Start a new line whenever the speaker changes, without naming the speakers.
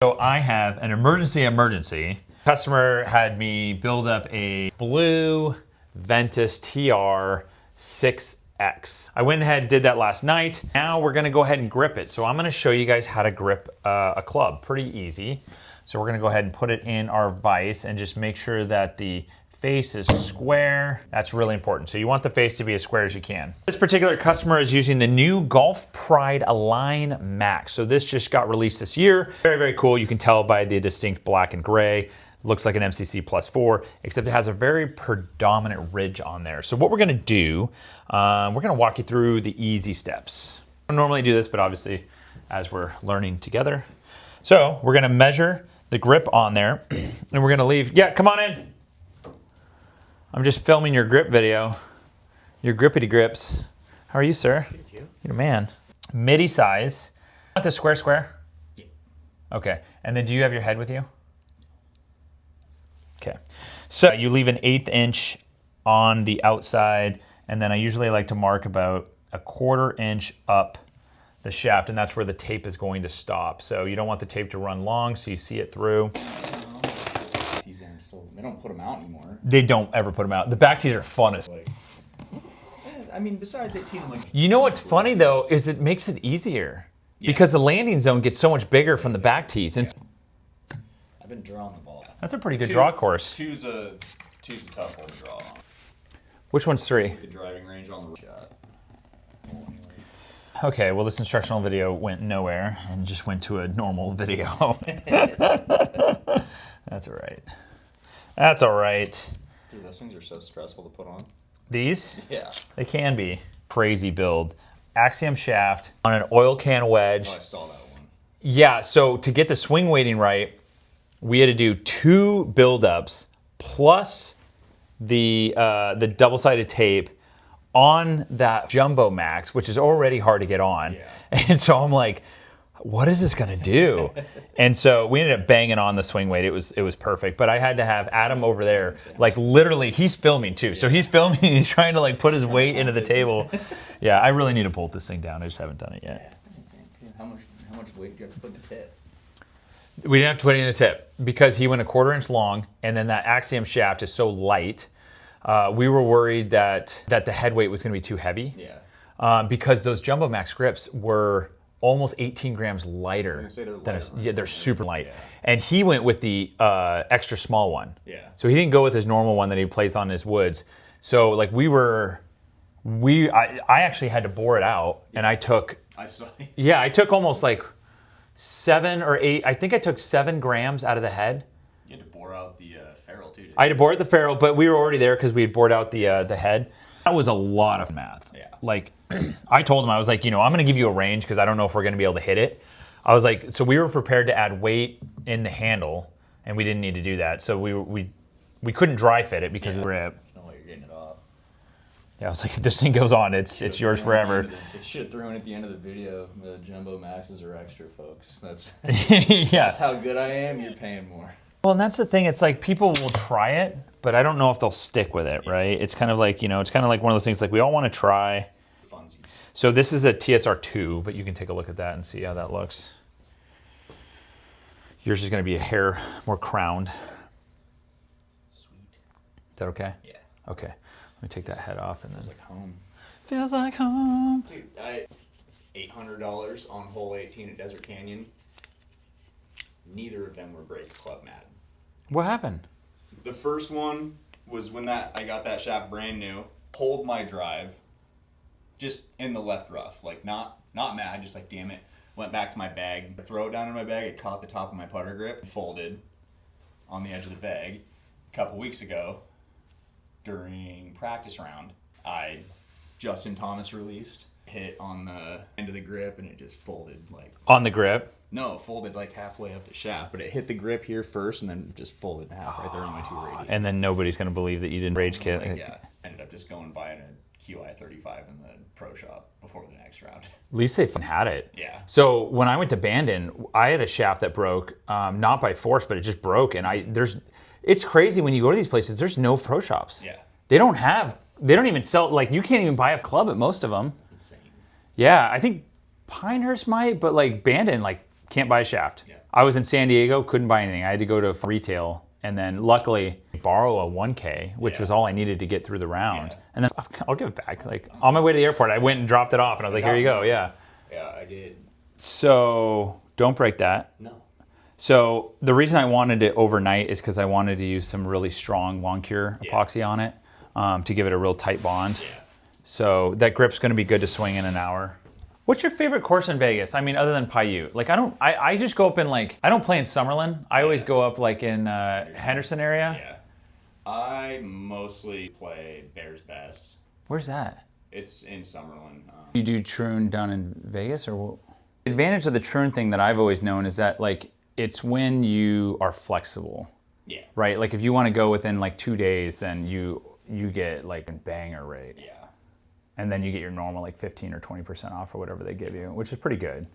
So I have an emergency. Customer had me build up a blue Ventus TR 6X. I went ahead and did that last night. Now we're gonna go ahead and grip it. So I'm gonna show you guys how to grip a club, pretty easy. So we're gonna go ahead and put it in our vise and just make sure that the face is square. That's really important. So you want the face to be as square as you can. This particular customer is using the new Golfpride Align Max. So this just got released this year. Very, very cool. You can tell by the distinct black and gray. Looks like an MCC +4, except it has a very predominant ridge on there. So what we're gonna do, we're gonna walk you through the easy steps. I don't normally do this, but obviously as we're learning together. So we're gonna measure the grip on there and we're gonna leave, yeah, come on in. I'm just filming your grip video, your grippity grips. How are you, sir?
Thank you.
You're a man. Midi size. Want the square?
Yeah.
Okay, and then do you have your head with you? Okay, so you leave an 1/8 inch on the outside, and then I usually like to mark about a 1/4 inch up the shaft, and that's where the tape is going to stop. So you don't want the tape to run long, so you see it through.
They don't put them out anymore.
They don't ever put them out. The back tees are funnest.
I mean, besides 18, like...
You know what's funny though, is it makes it easier. Yeah. Because the landing zone gets so much bigger from the back tees. And
I've been drawing the ball.
That's a pretty good draw course.
Two's a tough hole to draw on.
Which one's 3?
The driving range on the shot.
Okay, well this instructional video went nowhere and just went to a normal video. That's all right. That's all right.
Dude, those things are so stressful to put on.
These?
Yeah.
They can be. Crazy build. Axiom shaft on an oil can wedge.
Oh, I saw that one.
Yeah, so to get the swing weighting right, we had to do 2 buildups plus the double-sided tape on that Jumbo Max, which is already hard to get on.
Yeah.
And so I'm like, what is this gonna do? And so we ended up banging on the swing weight. It was perfect. But I had to have Adam over there, like literally, he's filming too. So he's filming, he's trying to like put his weight into the table. Yeah, I really need to bolt this thing down. I just haven't done it yet.
How much weight do you have to put in the tip?
We didn't have to put it in the tip because he went a 1/4 inch long, and then that Axiom shaft is so light. We were worried that the head weight was gonna be too heavy.
Yeah.
Because those Jumbo Max grips were almost 18 grams lighter. Yeah, they're super light. Yeah. And he went with the extra small one.
Yeah.
So he didn't go with his normal one that he plays on his woods. So like I actually had to bore it out, and I took.
I saw.
Yeah, I took almost like 7 or 8. I think I took 7 grams out of the head.
You had to bore out the ferrule too.
I had to bore out the ferrule, but we were already there because we had bored out the head. That was a lot of math.
Yeah.
Like, I told him, I was like, you know, I'm going to give you a range because I don't know if we're going to be able to hit it. I was like, so we were prepared to add weight in the handle, and we didn't need to do that. So we couldn't dry fit it because of the grip.
No way you're getting it off.
Yeah, I was like, if this thing goes on, it's yours forever.
It should have thrown at the end of the video. The Jumbo Maxes are extra, folks. That's
Yeah.
That's how good I am. You're paying more.
Well, and that's the thing. It's like people will try it, but I don't know if they'll stick with it, right? It's kind of like, you know, it's kind of like one of those things like we all want to try.
Funsies.
So this is a TSR2, but you can take a look at that and see how that looks. Yours is going to be a hair more crowned.
Sweet.
Is that okay?
Yeah.
Okay. Let me take that head off and then.
Feels like home.
Feels like home.
Dude, I $800 on hole 18 at Desert Canyon. Neither of them were brake club mad.
What happened?
The first one was when I got that shaft brand new. Pulled my drive, just in the left rough, like not mad, just like damn it. Went back to my bag, throw it down in my bag. It caught the top of my putter grip, folded on the edge of the bag. A couple weeks ago, during practice round, Justin Thomas released, hit on the end of the grip, and it just folded like
on the grip.
No, it folded like halfway up the shaft, but it hit the grip here first and then just folded in half right there on my 2 radius.
And then nobody's going to believe that you didn't rage kit.
Like, yeah, ended up just going buying a QI 35 in the pro shop before the next round.
At least they had it.
Yeah.
So when I went to Bandon, I had a shaft that broke, not by force, but it just broke. And it's crazy when you go to these places, there's no pro shops.
Yeah.
They don't even sell, like you can't even buy a club at most of them.
That's insane.
Yeah, I think Pinehurst might, but like Bandon, like Can't buy a shaft.
Yeah.
I was in San Diego, couldn't buy anything. I had to go to retail, and then luckily borrow a 1K, which was all I needed to get through the round.
Yeah.
And then I'll give it back. Like on my way to the airport, I went and dropped it off, and I was like, here you go. Yeah.
Yeah, I did.
So don't break that.
No.
So the reason I wanted it overnight is because I wanted to use some really strong long cure epoxy on it to give it a real tight bond.
Yeah.
So that grip's going to be good to swing in an hour. What's your favorite course in Vegas? I mean, other than Paiute. Like I just go up in like, I don't play in Summerlin. I always go up like in Henderson area.
Yeah. I mostly play Bears Best.
Where's that?
It's in Summerlin.
You do Troon down in Vegas or what? The advantage of the Troon thing that I've always known is that like, it's when you are flexible.
Yeah.
Right? Like if you want to go within like 2 days, then you get like a banger rate.
Yeah.
And then you get your normal like 15 or 20% off or whatever they give you, which is pretty good.